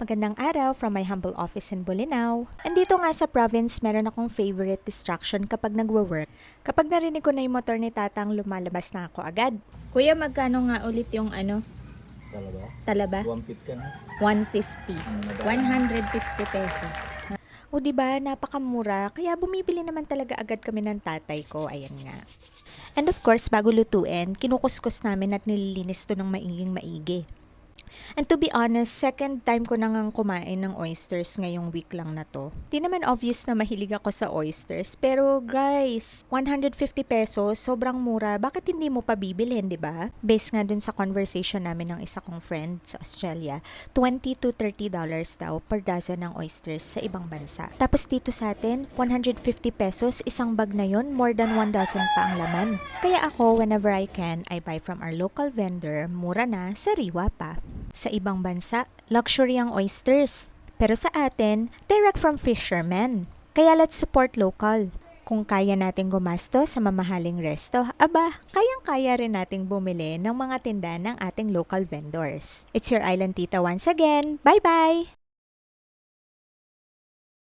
Magandang araw from my humble office in Bolinao. Andito nga sa province, meron akong favorite distraction kapag nagwo-work. Kapag narinig ko na yung motor ni Tatang, lumalabas na ako agad. Kuya, magkano nga ulit yung Talaga? talaba? 150 na. 150. 150 pesos. O diba, napakamura. Kaya bumibili naman talaga agad kami ng tatay ko. Ayan nga. And of course, bago lutuin, kinukuskus namin at nililinis to ng maigi. And to be honest, second time ko nang kumain ng oysters ngayong week lang na to. Di naman obvious na mahilig ako sa oysters, pero guys, 150 pesos, sobrang mura. Bakit hindi mo pa bibilhin, di ba? Based nga dun sa conversation namin ng isa kong friend sa Australia, $20 to $30 daw per dozen ng oysters sa ibang bansa. Tapos dito sa atin, 150 pesos, isang bag na yon, more than 1 dozen pa ang laman. Kaya ako, whenever I can, I buy from our local vendor, mura na, sariwa pa. Sa ibang bansa, luxury ang oysters. Pero sa atin, direct from fishermen. Kaya let's support local. Kung kaya nating gumasto sa mamahaling resto, aba, kayang-kaya rin nating bumili ng mga tinda ng ating local vendors. It's your Island Tita once again. Bye-bye!